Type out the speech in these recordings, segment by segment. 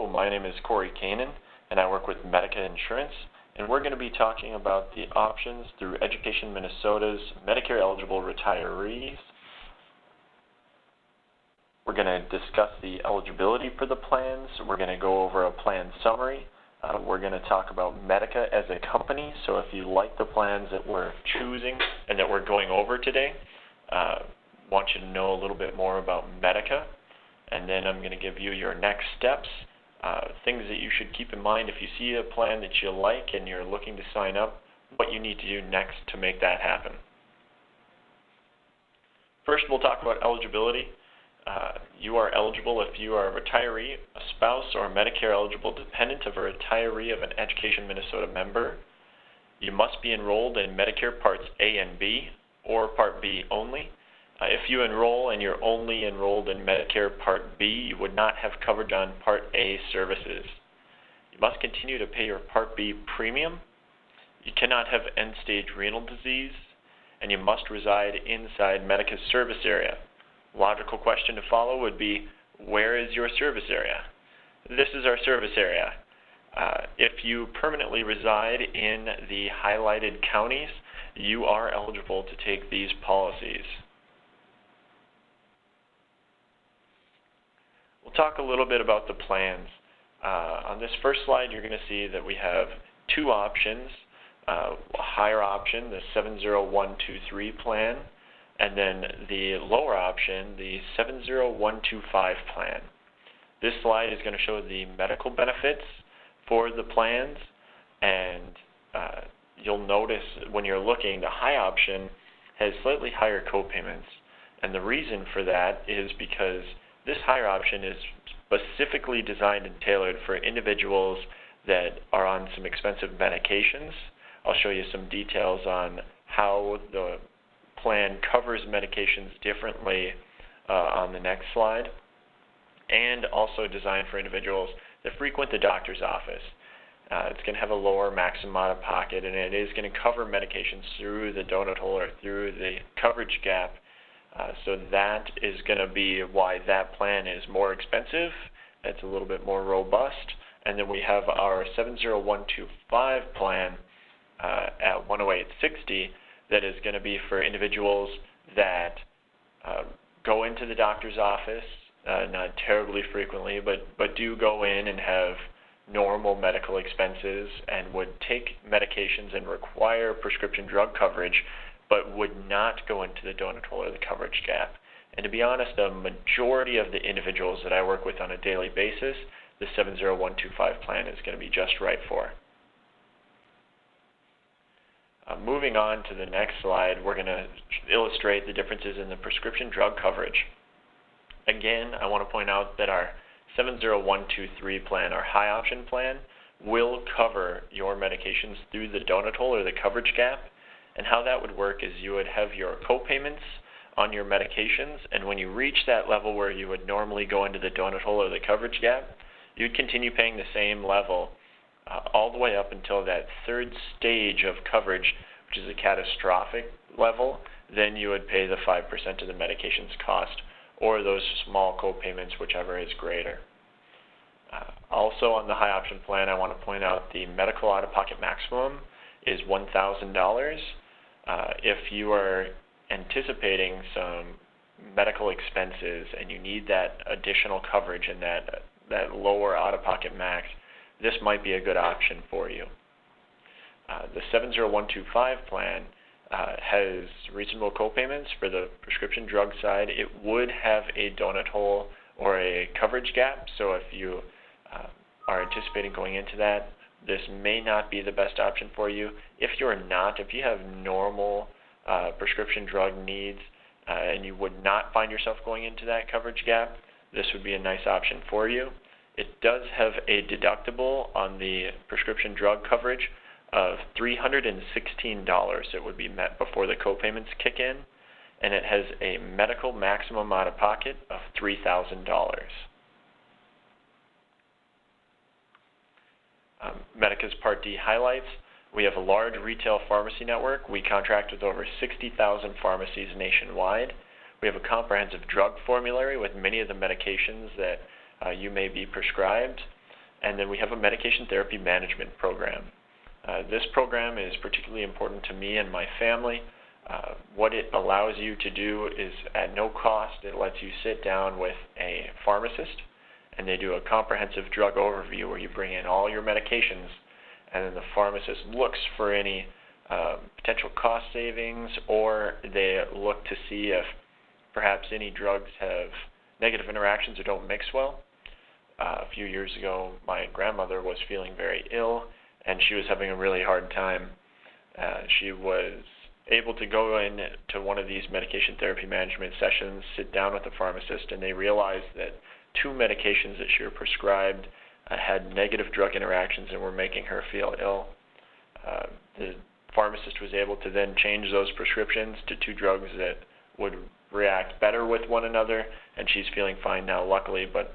Hello, my name is Corey Kanan, and I work with Medica Insurance, and we're going to be talking about the options through Education Minnesota's Medicare eligible retirees. We're going to discuss the eligibility for the plans. We're going to go over a plan summary. We're going to talk about Medica as a company, so if you like the plans that we're choosing and that we're going over today, want you to know a little bit more about Medica. And then I'm going to give you your next steps, things that you should keep in mind if you see a plan that you like and you're looking to sign up, what you need to do next to make that happen. First, we'll talk about eligibility. You are eligible if you are a retiree, a spouse, or a Medicare-eligible dependent of a retiree of an Education Minnesota member. You must be enrolled in Medicare Parts A and B, or Part B only. If you enroll and you're only enrolled in Medicare Part B, you would not have coverage on Part A services. You must continue to pay your Part B premium. You cannot have end-stage renal disease, and you must reside inside Medica's service area. Logical question to follow would be, where is your service area? This is our service area. If you permanently reside in the highlighted counties, you are eligible to take these policies. We'll talk a little bit about the plans. On this first slide, you're going to see that we have two options. A higher option, the 70123 plan, and then the lower option, the 70125 plan. This slide is going to show the medical benefits for the plans, and you'll notice when you're looking, the high option has slightly higher copayments. And the reason for that is because this higher option is specifically designed and tailored for individuals that are on some expensive medications. I'll show you some details on how the plan covers medications differently on the next slide, and also designed for individuals that frequent the doctor's office. It's going to have a lower maximum out-of-pocket, and it is going to cover medications through the donut hole or through the coverage gap. So that is going to be why that plan is more expensive. It's a little bit more robust. And then we have our 70125 plan at 10860 that is going to be for individuals that go into the doctor's office, not terribly frequently, but do go in and have normal medical expenses and would take medications and require prescription drug coverage, but would not go into the donut hole or the coverage gap. And to be honest, the majority of the individuals that I work with on a daily basis, the 70125 plan is going to be just right for. Moving on to the next slide, we're going to illustrate the differences in the prescription drug coverage. Again, I want to point out that our 70123 plan, our high option plan, will cover your medications through the donut hole or the coverage gap. And how that would work is you would have your co-payments on your medications, and when you reach that level where you would normally go into the donut hole or the coverage gap, you'd continue paying the same level all the way up until that third stage of coverage, which is a catastrophic level. Then you would pay the 5% of the medication's cost, or those small co-payments, whichever is greater. Also on the high option plan, I want to point out the medical out-of-pocket maximum is $1,000. If you are anticipating some medical expenses and you need that additional coverage and that lower out-of-pocket max, this might be a good option for you. The 70125 plan has reasonable copayments for the prescription drug side. It would have a donut hole or a coverage gap, so if you are anticipating going into that, this may not be the best option for you. If you're not, if you have normal prescription drug needs and you would not find yourself going into that coverage gap, this would be a nice option for you. It does have a deductible on the prescription drug coverage of $316 that would be met before the copayments kick in, and it has a medical maximum out-of-pocket of $3,000. Medica's Part D highlights. We have a large retail pharmacy network. We contract with over 60,000 pharmacies nationwide. We have a comprehensive drug formulary with many of the medications that you may be prescribed. And then we have a medication therapy management program. This program is particularly important to me and my family. What it allows you to do is at no cost, it lets you sit down with a pharmacist and they do a comprehensive drug overview where you bring in all your medications and then the pharmacist looks for any potential cost savings, or they look to see if perhaps any drugs have negative interactions or don't mix well. A few years ago, my grandmother was feeling very ill and she was having a really hard time. She was able to go in to one of these medication therapy management sessions, sit down with the pharmacist, and they realized that 2 medications that she was prescribed had negative drug interactions and were making her feel ill. The pharmacist was able to then change those prescriptions to 2 drugs that would react better with one another, and she's feeling fine now, luckily. But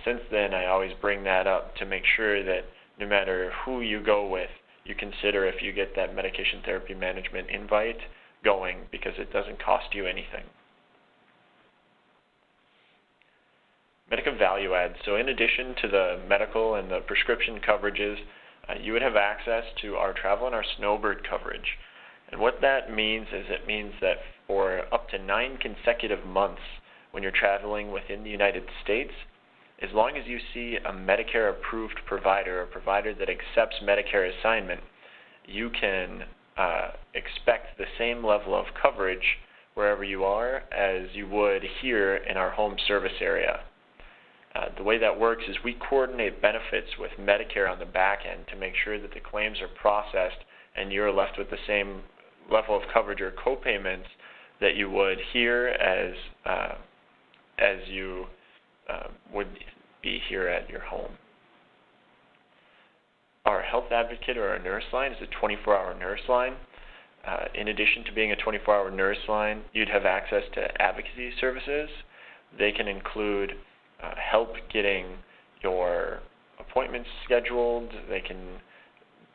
since then, I always bring that up to make sure that no matter who you go with, you consider if you get that medication therapy management invite going, because it doesn't cost you anything. Medica value add. So in addition to the medical and the prescription coverages, you would have access to our travel and our snowbird coverage. And what that means is it means that for up to 9 consecutive months when you're traveling within the United States, as long as you see a Medicare approved provider, a provider that accepts Medicare assignment, you can expect the same level of coverage wherever you are as you would here in our home service area. The way that works is we coordinate benefits with Medicare on the back end to make sure that the claims are processed and you're left with the same level of coverage or co-payments that you would here as you would be here at your home. Our health advocate or our nurse line is a 24-hour nurse line. In addition to being a 24-hour nurse line, you'd have access to advocacy services. They can include help getting your appointments scheduled. They can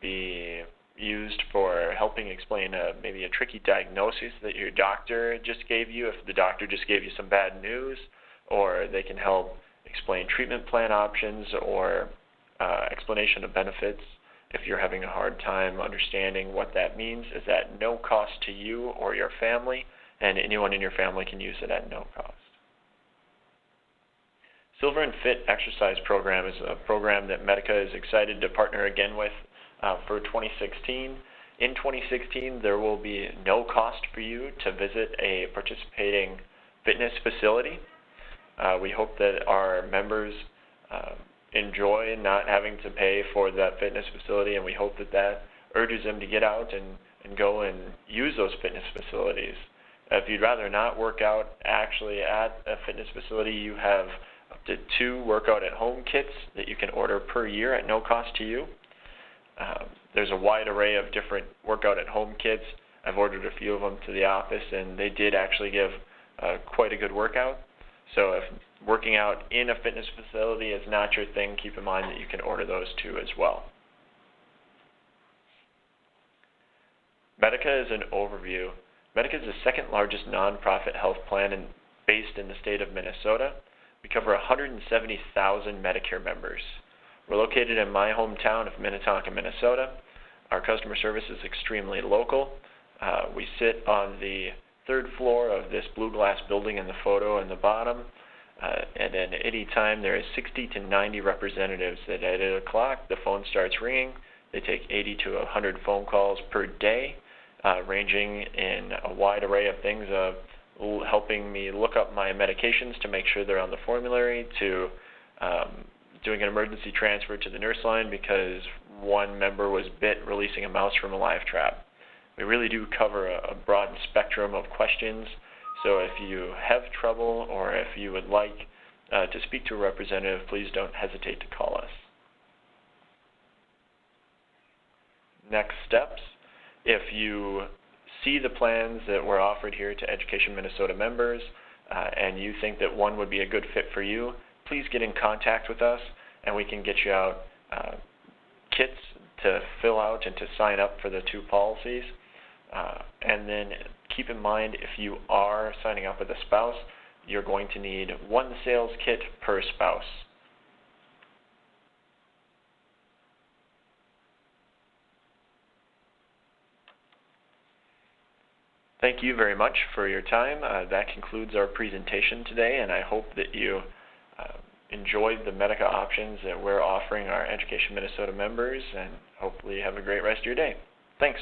be used for helping explain maybe a tricky diagnosis that your doctor just gave you, if the doctor just gave you some bad news, or they can help explain treatment plan options or explanation of benefits if you're having a hard time understanding what that means. Is at no cost to you or your family, and anyone in your family can use it at no cost. Silver and Fit Exercise Program is a program that Medica is excited to partner again with for 2016. In 2016, there will be no cost for you to visit a participating fitness facility. We hope that our members enjoy not having to pay for that fitness facility, and we hope that that urges them to get out and go and use those fitness facilities. If you'd rather not work out actually at a fitness facility, you have up to 2 workout at home kits that you can order per year at no cost to you. There's a wide array of different workout at home kits. I've ordered a few of them to the office, and they did actually give quite a good workout. So if working out in a fitness facility is not your thing, keep in mind that you can order those too as well. Medica is an overview. Medica is the second largest nonprofit health plan based in the state of Minnesota. We cover 170,000 Medicare members. We're located in my hometown of Minnetonka, Minnesota. Our customer service is extremely local. We sit on the 3rd floor of this blue glass building in the photo in the bottom. And at any time, there is 60 to 90 representatives that at 8 o'clock, the phone starts ringing. They take 80 to 100 phone calls per day, ranging in a wide array of things, helping me look up my medications to make sure they're on the formulary, to doing an emergency transfer to the nurse line because one member was bit releasing a mouse from a live trap. We really do cover a broad spectrum of questions, so if you have trouble or if you would like to speak to a representative, please don't hesitate to call us. Next steps. If you see the plans that were offered here to Education Minnesota members and you think that one would be a good fit for you, please get in contact with us and we can get you out kits to fill out and to sign up for the 2 policies. And then keep in mind, if you are signing up with a spouse, you're going to need 1 sales kit per spouse. Thank you very much for your time. That concludes our presentation today, and I hope that you enjoyed the Medica options that we're offering our Education Minnesota members, and hopefully you have a great rest of your day. Thanks.